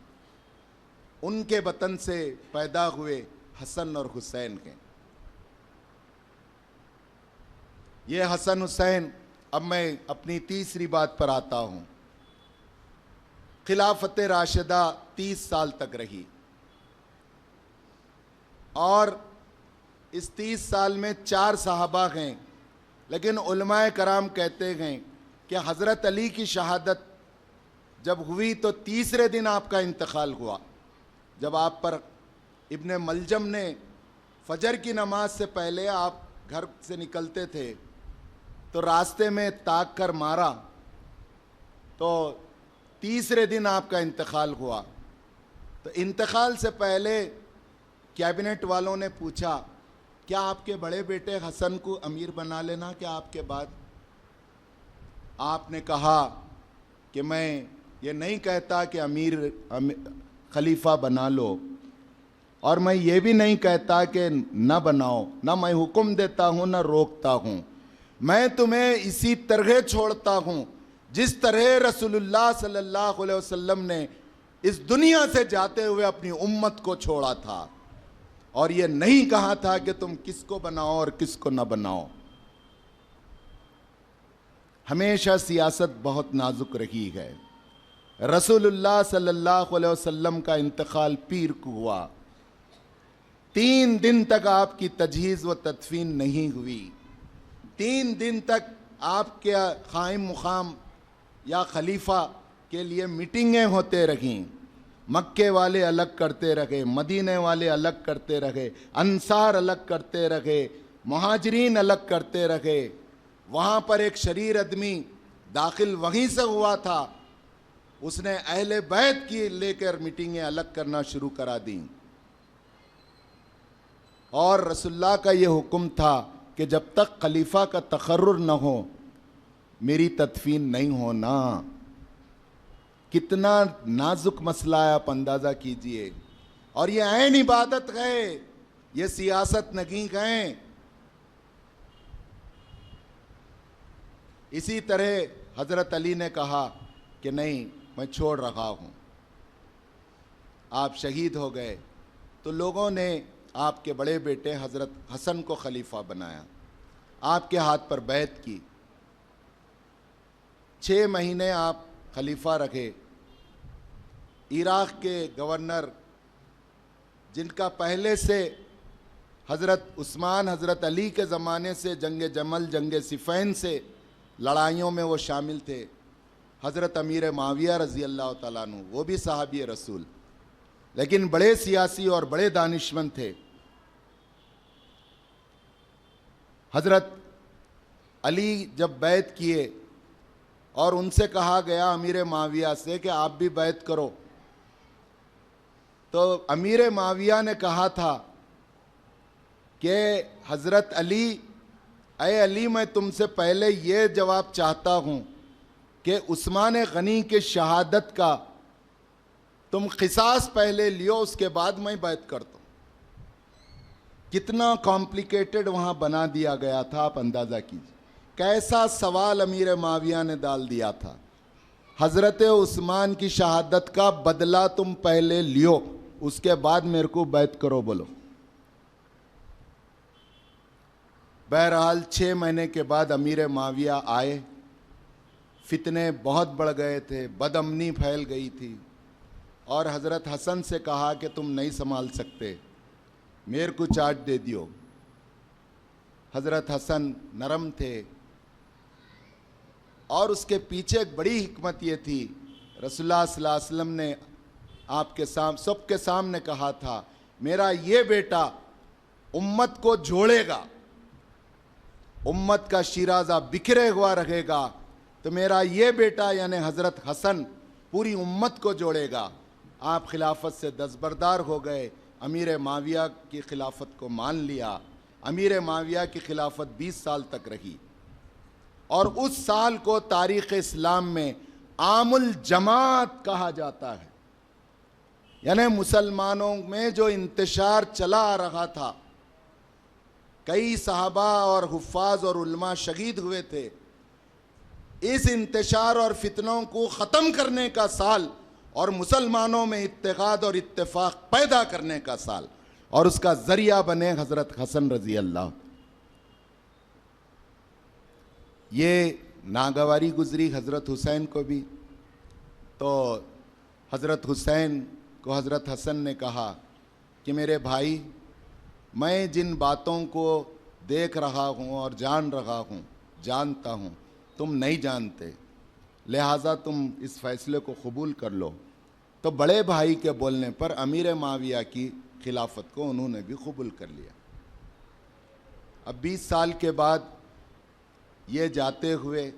उनके वतन से पैदा हुए हसन और हुसैन के। ये हसन हुसैन, अब मैं अपनी तीसरी बात पर आता हूँ। खिलाफत राशिदा 30 साल तक रही, और इस 30 साल में 4 सहाबा हैं, लेकिन उलमाए कराम कहते हैं कि हज़रत अली की शहादत जब हुई तो तीसरे दिन आपका इंतकाल हुआ। जब आप पर इब्ने मलजम ने फजर की नमाज से पहले आप घर से निकलते थे तो रास्ते में ताक कर मारा, तो तीसरे दिन आपका इंतकाल हुआ। तो इंतकाल से पहले कैबिनेट वालों ने पूछा, क्या आपके बड़े बेटे हसन को अमीर बना लेना क्या आपके बाद? आपने कहा कि मैं ये नहीं कहता कि खलीफा बना लो, और मैं ये भी नहीं कहता कि न बनाओ, ना मैं हुक्म देता हूँ न रोकता हूँ। मैं तुम्हें इसी तरह छोड़ता हूँ जिस तरह रसूलुल्लाह सल्लल्लाहु अलैहि वसल्लम ने इस दुनिया से जाते हुए अपनी उम्मत को छोड़ा था, और ये नहीं कहा था कि तुम किसको बनाओ और किसको न बनाओ। हमेशा सियासत बहुत नाजुक रही है। रसूलुल्लाह सल्लल्लाहु अलैहि वसल्लम का इंतकाल पीर को हुआ, 3 दिन तक आपकी तजहीज़ व तदफीन नहीं हुई। 3 दिन तक आपके क़ाइम मुक़ाम या खलीफा के लिए मीटिंगें होते रहीं। मक्के वाले अलग करते रहे, मदीने वाले अलग करते रहे, अंसार अलग करते रहे, मुहाजिरीन अलग करते रहे। वहाँ पर एक शरीर आदमी दाखिल वहीं से हुआ था, उसने अहले बैत की लेकर मीटिंगें अलग करना शुरू करा दी। और रसूलुल्लाह का ये हुक्म था कि जब तक खलीफा का तकर्रुर न हो मेरी तदफीन नहीं होना। कितना नाजुक मसला है, आप अंदाज़ा कीजिए। और ये ऐन इबादत है, ये सियासत नहीं है। इसी तरह हज़रत अली ने कहा कि नहीं, मैं छोड़ रहा हूँ। आप शहीद हो गए तो लोगों ने आपके बड़े बेटे हज़रत हसन को खलीफा बनाया, आपके हाथ पर बैत की। 6 महीने आप खलीफा रखे। इराक़ के गवर्नर, जिनका पहले से हज़रत उस्मान, हज़रत अली के ज़माने से जंग जमल, जंग सिफ़ैन से लड़ाइयों में वो शामिल थे, हज़रत अमीर माविया रज़ी अल्लाह ताला अन्हु, वो भी सहाबी रसूल, लेकिन बड़े सियासी और बड़े दानिशमंद थे। हज़रत अली जब बैत किए और उनसे कहा गया अमीर माविया से कि आप भी बैत करो, तो अमीर माविया ने कहा था कि हज़रत अली, अय अली, मैं तुमसे पहले ये जवाब चाहता हूँ कि उस्मान गनी के शहादत का तुम क़िसास पहले लियो, उसके बाद मैं बैत करता हूँ। कितना कॉम्प्लिकेटेड वहाँ बना दिया गया था, आप अंदाज़ा कीजिए। कैसा सवाल अमीर माविया ने डाल दिया था, हज़रत उस्मान की शहादत का बदला तुम पहले लियो, उसके बाद मेरे को बैत करो बोलो। बहरहाल 6 महीने के बाद अमीर माविया आए। फितने बहुत बढ़ गए थे, बदअमनी फैल गई थी, और हज़रत हसन से कहा कि तुम नहीं संभाल सकते, मेरे को चार्ज दे दियो। हज़रत हसन नरम थे, और उसके पीछे एक बड़ी हिकमत ये थी, रसूलुल्लाह सल्लल्लाहु अलैहि वसल्लम ने आपके सबके सामने कहा था, मेरा ये बेटा उम्मत को जोड़ेगा, उम्मत का शिराजा बिखरे हुआ रहेगा, तो मेरा ये बेटा यानी हज़रत हसन पूरी उम्मत को जोड़ेगा। आप खिलाफत से दस्तबरदार हो गए, अमीर माविया की खिलाफत को मान लिया। अमीर माविया की खिलाफत 20 साल तक रही, और उस साल को तारीख़ इस्लाम में आमुल जमात कहा जाता है। यानी मुसलमानों में जो इंतशार चला आ रहा था, कई सहाबा और हुफ़ाज़ और उलमा शहीद हुए थे, इस इंतशार और फितनों को ख़त्म करने का साल, और मुसलमानों में इत्तेहाद और इत्तेफाक पैदा करने का साल, और उसका ज़रिया बने हज़रत हसन रज़ी अल्लाह। ये नागवारी गुज़री हज़रत हुसैन को भी। तो हज़रत हुसैन को हज़रत हसन ने कहा कि मेरे भाई, मैं जिन बातों को देख रहा हूँ और जान रहा हूँ, जानता हूँ, तुम नहीं जानते, लिहाजा तुम इस फ़ैसले को कबूल कर लो। तो बड़े भाई के बोलने पर अमीर माविया की खिलाफत को उन्होंने भी कबूल कर लिया। अब 20 साल के बाद ये जाते हुए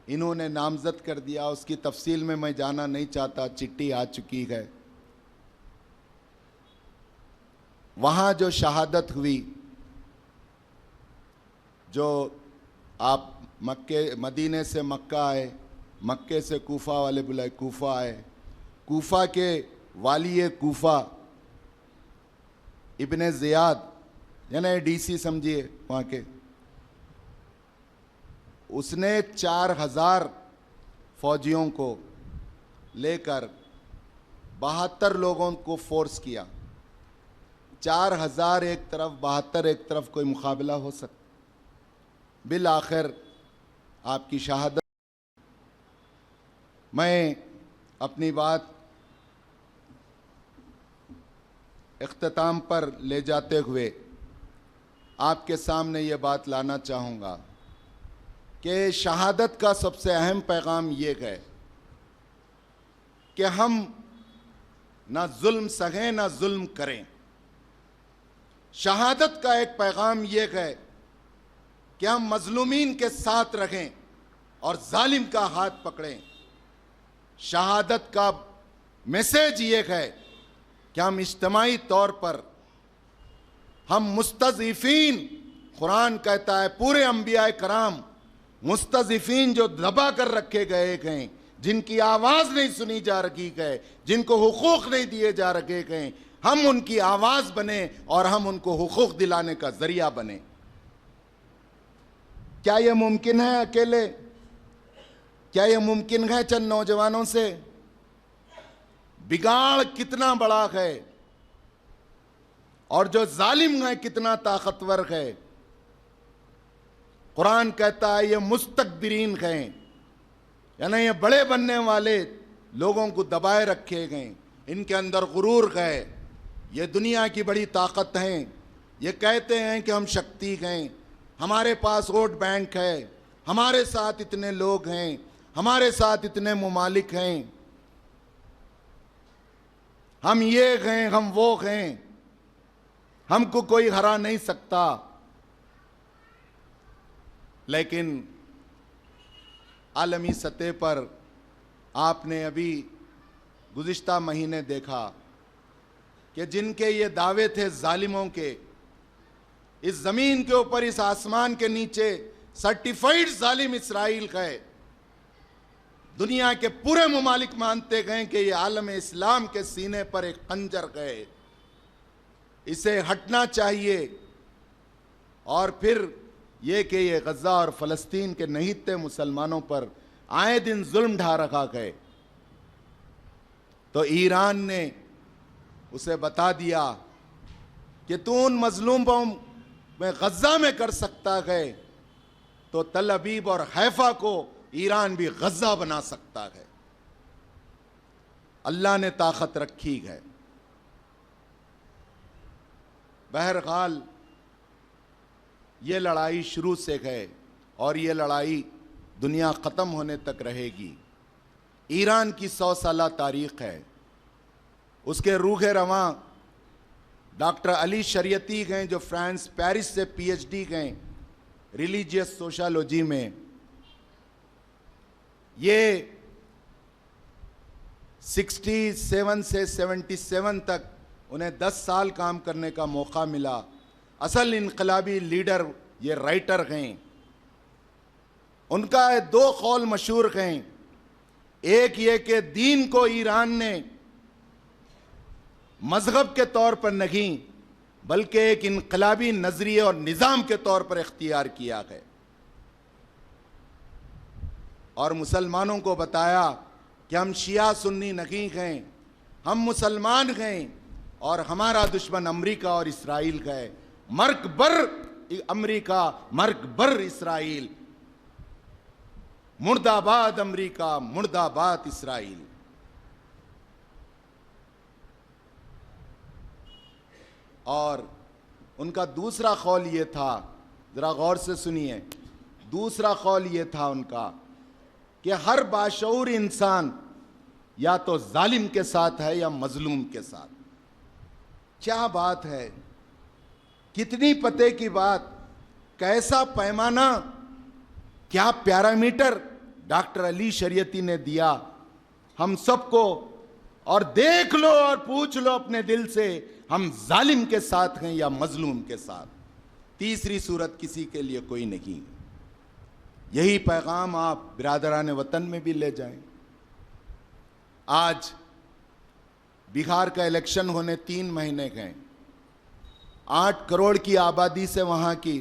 इन्होंने नामज़द कर दिया। उसकी तफसील में मैं जाना नहीं चाहता, चिट्ठी आ चुकी है। वहाँ जो शहादत हुई, जो आप मदीने से मक्का आए, मक्के से कूफा वाले बुलाए, कूफा आए, कूफा के वाली कूफा इब्ने ज़ियाद यानी डीसी समझिए वहाँ के, उसने 4000 फौजियों को लेकर 72 लोगों को फोर्स किया। 4000 एक तरफ, 72 एक तरफ, कोई मुकाबला हो सकता? बिल आखिर आपकी शहादत। मैं अपनी बात इख्तिताम पर ले जाते हुए आपके सामने ये बात लाना चाहूँगा कि शहादत का सबसे अहम पैगाम ये है कि हम ना जुल्म सहें ना जुल्म करें। शहादत का एक पैगाम ये है कि हम मजलूमीन के साथ रहें और जालिम का हाथ पकड़ें। शहादत का मैसेज ये है कि हम इज्तिमाई तौर पर हम मुस्तज़िफ़ीन, कुरान कहता है पूरे अंबिया कराम मुस्तज़िफ़ीन जो दबा कर रखे गए हैं, जिनकी आवाज़ नहीं सुनी जा रही है, जिनको हुकूक नहीं दिए जा रहे हैं, हम उनकी आवाज़ बने और हम उनको हुकूक दिलाने का ज़रिया बने। क्या यह मुमकिन है अकेले? क्या यह मुमकिन है चंद नौजवानों से? बिगाड़ कितना बड़ा है और जो जालिम है कितना ताकतवर है। कुरान कहता है ये मुस्तकबिरीन हैं, यानी ये बड़े बनने वाले लोगों को दबाए रखे गए, इनके अंदर गुरूर है, ये दुनिया की बड़ी ताकत हैं, ये कहते हैं कि हम शक्ति हैं, हमारे पास वोट बैंक है, हमारे साथ इतने लोग हैं, हमारे साथ इतने मुमालिक हैं, हम ये हैं, हम वो हैं, हमको कोई हरा नहीं सकता। लेकिन आलमी सतह पर आपने अभी गुज़िश्ता महीने देखा कि जिनके ये दावे थे जालिमों के, इस ज़मीन के ऊपर, इस आसमान के नीचे सर्टिफाइड जालिम इसराइल है। दुनिया के पूरे मुमालिक मानते गए कि ये आलम इस्लाम के सीने पर एक खंजर है, इसे हटना चाहिए। और फिर ये कि ये गज़ा और फ़लस्तीन के नहीते मुसलमानों पर आए दिन जुल्म ढा रखा है, तो ईरान ने उसे बता दिया कि तू उन मजलूमों में गज़ा में कर सकता है तो तल अबीब और हैफा को ईरान भी गज़ा बना सकता है। अल्लाह ने ताकत रखी है। बहरहाल ये लड़ाई शुरू से है और ये लड़ाई दुनिया ख़त्म होने तक रहेगी। ईरान की 100 साला तारीख़ है। उसके रूह रवां डॉक्टर अली शरीयती गए जो फ्रांस पेरिस से पीएचडी गए रिलीजियस सोशोलॉजी में। ये 67 से 77 तक उन्हें 10 साल काम करने का मौका मिला। असल इनकलाबी लीडर ये राइटर हैं। उनका 2 कौल मशहूर हैं। एक ये कि दीन को ईरान ने मजहब के तौर पर नहीं बल्कि एक इनकलाबी नजरिए और निज़ाम के तौर पर इख्तियार किया है और मुसलमानों को बताया कि हम शिया सुन्नी नहीं हैं, हम मुसलमान हैं और हमारा दुश्मन अमेरिका और इसराइल है। मर्क बर अमेरिका, मर्क बर इसराइल, मुर्दाबाद अमेरिका, मुर्दाबाद इसराइल। और उनका दूसरा कौल ये था, ज़रा गौर से सुनिए, दूसरा कौल ये था उनका कि हर बाशऊर इंसान या तो जालिम के साथ है या मजलूम के साथ। क्या बात है, कितनी पते की बात, कैसा पैमाना, क्या पैरामीटर डॉक्टर अली शरीयती ने दिया हम सबको। और देख लो और पूछ लो अपने दिल से, हम जालिम के साथ हैं या मजलूम के साथ। तीसरी सूरत किसी के लिए कोई नहीं। यही पैगाम आप बिरादरान वतन में भी ले जाएं। आज बिहार का इलेक्शन होने 3 महीने गए। 8 करोड़ की आबादी से वहां की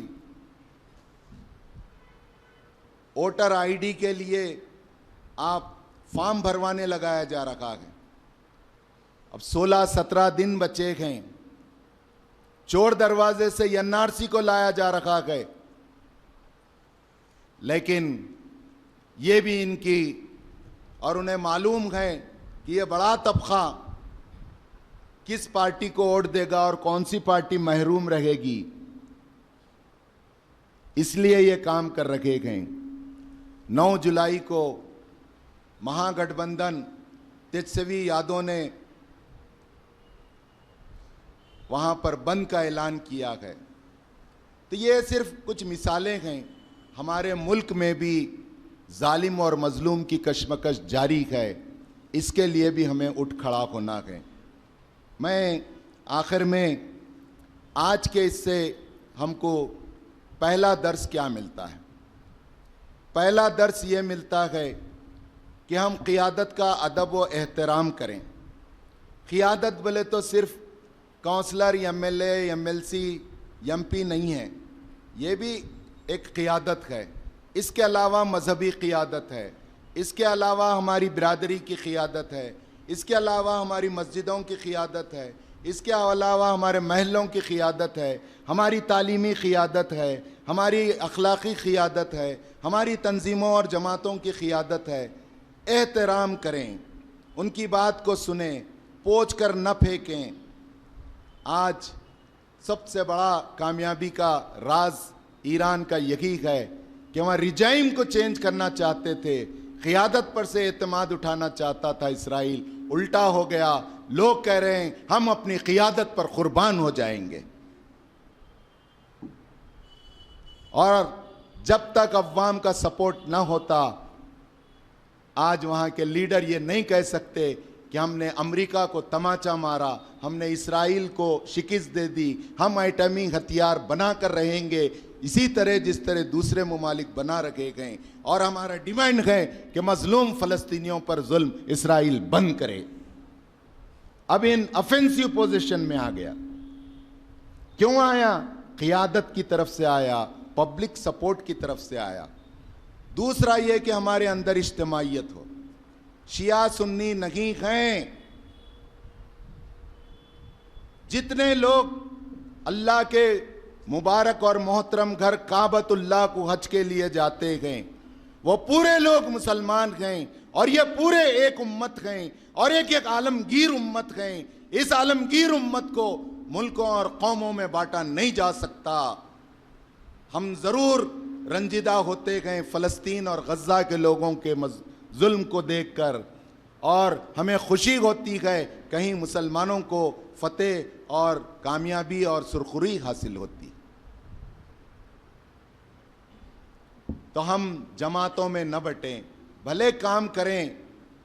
वोटर आईडी के लिए आप फॉर्म भरवाने लगाया जा रखा है। अब 16-17 दिन बचे हैं। चोर दरवाजे से एनआरसी को लाया जा रखा है, लेकिन ये भी इनकी, और उन्हें मालूम है कि ये बड़ा तबका किस पार्टी को वोट देगा और कौन सी पार्टी महरूम रहेगी, इसलिए ये काम कर रखे गए। 9 जुलाई को महागठबंधन तेजस्वी यादव ने वहां पर बंद का ऐलान किया है। तो ये सिर्फ कुछ मिसालें हैं। हमारे मुल्क में भी जालिम और मजलूम की कशमकश जारी है, इसके लिए भी हमें उठ खड़ा होना है। मैं आखिर में आज के इससे हमको पहला दर्स क्या मिलता है? पहला दर्स ये मिलता है कि हम क़ियादत का अदब व एहतराम करें। क़ियादत बोले तो सिर्फ काउंसलर, एमएलए, एमएलसी, एमपी नहीं है, ये भी एक क़ियादत है। इसके अलावा मजहबी क़ियादत है, इसके अलावा हमारी बिरादरी की क़ियादत है, इसके अलावा हमारी मस्जिदों की क़ियादत है, इसके अलावा हमारे महलों की क़ियादत है, हमारी तालीमी क़ियादत है, हमारी अखलाक़ी क़ियादत है, हमारी तंजीमों और जमातों की क़ियादत है। एहतराम करें, उनकी बात को सुने, पोंछ कर न फेंकें। आज सबसे बड़ा कामयाबी का राज ईरान का यही है कि वहाँ रिजाइम को चेंज करना चाहते थे, क़ियादत पर से एतमाद उठाना चाहता था इसराइल, उल्टा हो गया। लोग कह रहे हैं हम अपनी क़ियादत पर कुर्बान हो जाएंगे। और जब तक अव्वाम का सपोर्ट ना होता, आज वहाँ के लीडर ये नहीं कह सकते कि हमने अमेरिका को तमाचा मारा, हमने इसराइल को शिकस्त दे दी, हम एटमी हथियार बना कर रहेंगे इसी तरह जिस तरह दूसरे ममालिक बना रखे गए। और हमारा डिमांड है कि मजलूम फ़लस्तीनियों पर जुल्म इसराइल बंद करे। अब इन ऑफेंसिव पोजीशन में आ गया। क्यों आया? क़ियादत की तरफ से आया, पब्लिक सपोर्ट की तरफ से आया। दूसरा यह कि हमारे अंदर इज्तिमाइयत हो। शिया सुन्नी नहीं हैं। जितने लोग अल्लाह के मुबारक और मोहतरम घर काबतुल्लाह को हज के लिए जाते हैं, वो पूरे लोग मुसलमान हैं, और ये पूरे एक उम्मत हैं, और एक एक आलमगीर उम्मत हैं। इस आलमगीर उम्मत को मुल्कों और कौमों में बांटा नहीं जा सकता। हम ज़रूर रंजीदा होते गए फ़लस्तीन और गज़ा के लोगों के जुल्म को देखकर, और हमें खुशी होती है कहीं मुसलमानों को फतेह और कामयाबी और सुरखुरी हासिल होती। तो हम जमातों में न बटें, भले काम करें,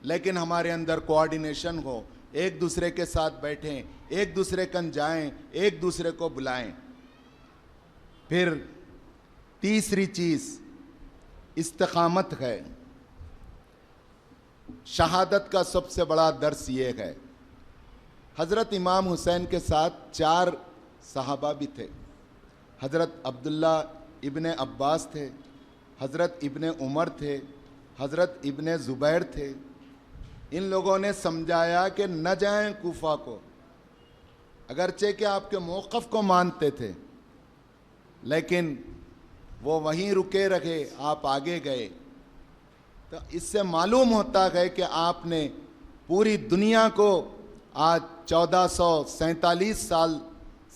लेकिन हमारे अंदर कोऑर्डिनेशन हो, एक दूसरे के साथ बैठें, एक दूसरे कन जाएं, एक दूसरे को बुलाएं। फिर तीसरी चीज़ इस्तिकामत है। शहादत का सबसे बड़ा दर्स ये है। हज़रत इमाम हुसैन के साथ 4 सहाबा भी थे। हज़रत अब्दुल्ला इब्ने अब्बास थे, हज़रत इब्ने उमर थे, हज़रत इब्ने ज़ुबैर थे। इन लोगों ने समझाया कि न जाएं कूफा को, अगरचे कि आपके मौक़िफ़ को मानते थे, लेकिन वो वहीं रुके रहे, आप आगे गए। तो इससे मालूम होता है कि आपने पूरी दुनिया को आज 1447 साल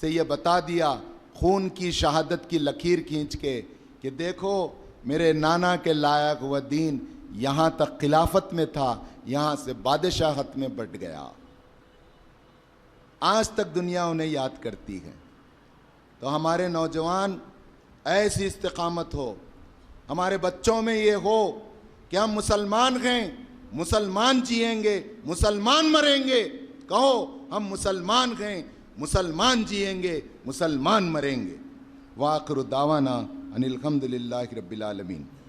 से ये बता दिया, खून की शहादत की लकीर खींच के, कि देखो मेरे नाना के लायक वह दीन यहाँ तक खिलाफत में था, यहाँ से बादशाहत में बढ़ गया। आज तक दुनिया उन्हें याद करती है। तो हमारे नौजवान ऐसी इस्तिकामत हो, हमारे बच्चों में ये हो कि हम मुसलमान हैं, मुसलमान जिएंगे, मुसलमान मरेंगे। कहो हम मुसलमान हैं, मुसलमान जिएंगे, मुसलमान मरेंगे। वाखिरु दावाना अनिल हम्दुलिल्लाहि रब्बिल आलमीन।